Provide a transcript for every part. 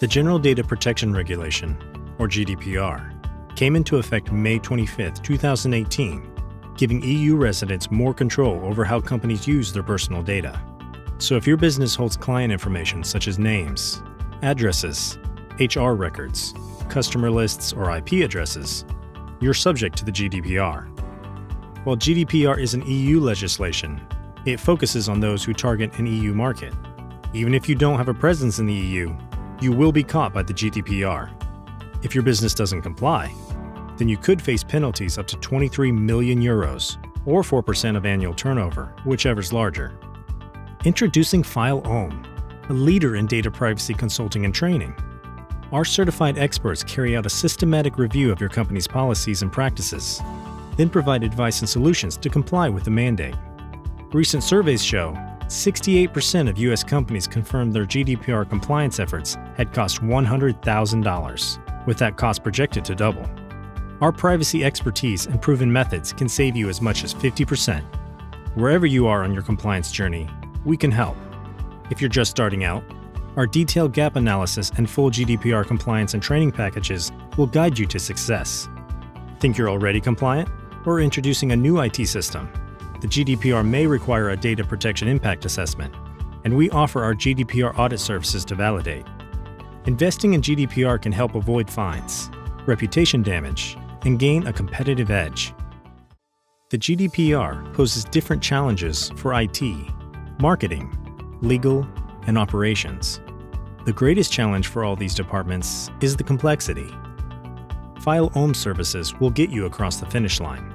The General Data Protection Regulation, or GDPR, came into effect May 25, 2018, giving EU residents more control over how companies use their personal data. So if your business holds client information such as names, addresses, HR records, customer lists, or IP addresses, you're subject to the GDPR. While GDPR isn't EU legislation, it focuses on those who target an EU market. Even if you don't have a presence in the EU, you will be caught by the GDPR. If your business doesn't comply, then you could face penalties up to 23 million euros, or 4% of annual turnover, whichever's larger. Introducing FileOM, a leader in data privacy consulting and training. Our certified experts carry out a systematic review of your company's policies and practices, then provide advice and solutions to comply with the mandate. Recent surveys show 68% of U.S. companies confirmed their GDPR compliance efforts had cost $100,000, with that cost projected to double. Our privacy expertise and proven methods can save you as much as 50%. Wherever you are on your compliance journey, we can help. If you're just starting out, our detailed gap analysis and full GDPR compliance and training packages will guide you to success. Think you're already compliant? Or introducing a new IT system? The GDPR may require a data protection impact assessment, and we offer our GDPR audit services to validate. Investing in GDPR can help avoid fines, reputation damage, and gain a competitive edge. The GDPR poses different challenges for IT, marketing, legal, and operations. The greatest challenge for all these departments is the complexity. FileOM services will get you across the finish line.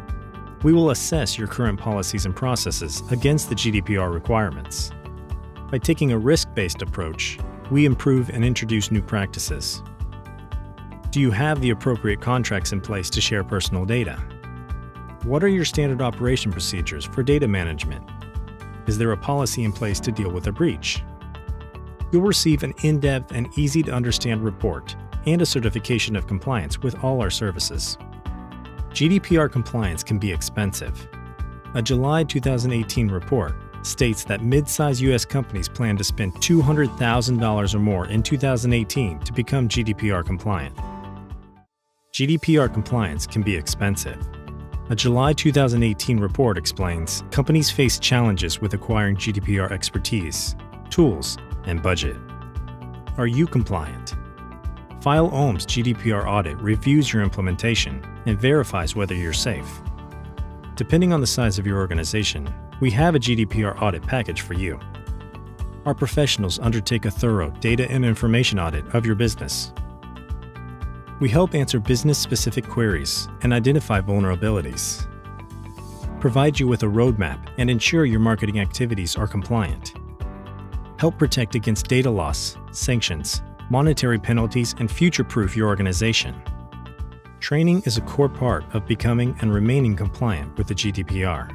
We will assess your current policies and processes against the GDPR requirements. By taking a risk-based approach, we improve and introduce new practices. Do you have the appropriate contracts in place to share personal data? What are your standard operation procedures for data management? Is there a policy in place to deal with a breach? You'll receive an in-depth and easy-to-understand report and a certification of compliance with all our services. GDPR compliance can be expensive. A July 2018 report states that mid-size U.S. companies plan to spend $200,000 or more in 2018 to become GDPR compliant. GDPR compliance can be expensive. A July 2018 report explains companies face challenges with acquiring GDPR expertise, tools, and budget. Are you compliant? FileOM's GDPR audit reviews your implementation and verifies whether you're safe. Depending on the size of your organization, we have a GDPR audit package for you. Our professionals undertake a thorough data and information audit of your business. We help answer business-specific queries and identify vulnerabilities, provide you with a roadmap and ensure your marketing activities are compliant, help protect against data loss, sanctions, monetary penalties, and future-proof your organization. Training is a core part of becoming and remaining compliant with the GDPR.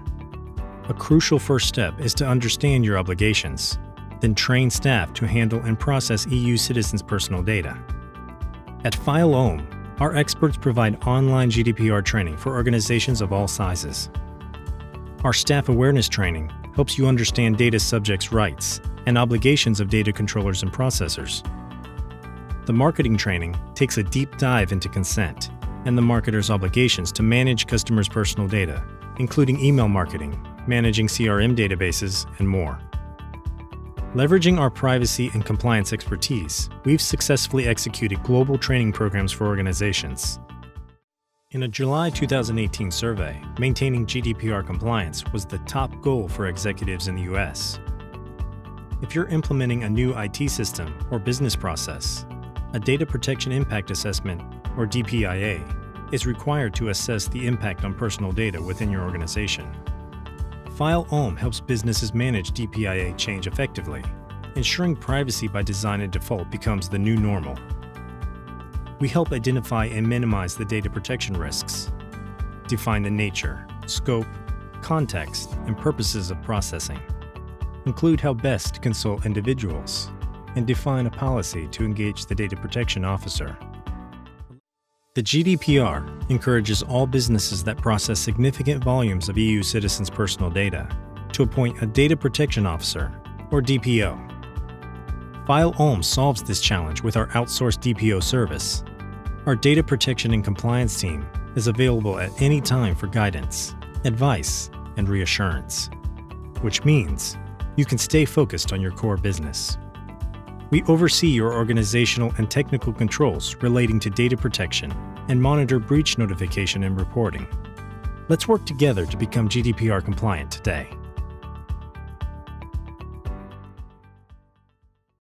A crucial first step is to understand your obligations, then train staff to handle and process EU citizens' personal data. At FileOM, our experts provide online GDPR training for organizations of all sizes. Our staff awareness training helps you understand data subjects' rights and obligations of data controllers and processors. The marketing training takes a deep dive into consent and the marketer's obligations to manage customers' personal data, including email marketing, managing CRM databases, and more. Leveraging our privacy and compliance expertise, we've successfully executed global training programs for organizations. In a July 2018 survey, maintaining GDPR compliance was the top goal for executives in the US. If you're implementing a new IT system or business process, a Data Protection Impact Assessment, or DPIA, is required to assess the impact on personal data within your organization. FileOM helps businesses manage DPIA change effectively, ensuring privacy by design and default becomes the new normal. We help identify and minimize the data protection risks, define the nature, scope, context, and purposes of processing, include how best to consult individuals, and define a policy to engage the data protection officer. The GDPR encourages all businesses that process significant volumes of EU citizens' personal data to appoint a Data Protection Officer, or DPO. FileOM solves this challenge with our outsourced DPO service. Our data protection and compliance team is available at any time for guidance, advice, and reassurance, which means you can stay focused on your core business. We oversee your organizational and technical controls relating to data protection and monitor breach notification and reporting. Let's work together to become GDPR compliant today.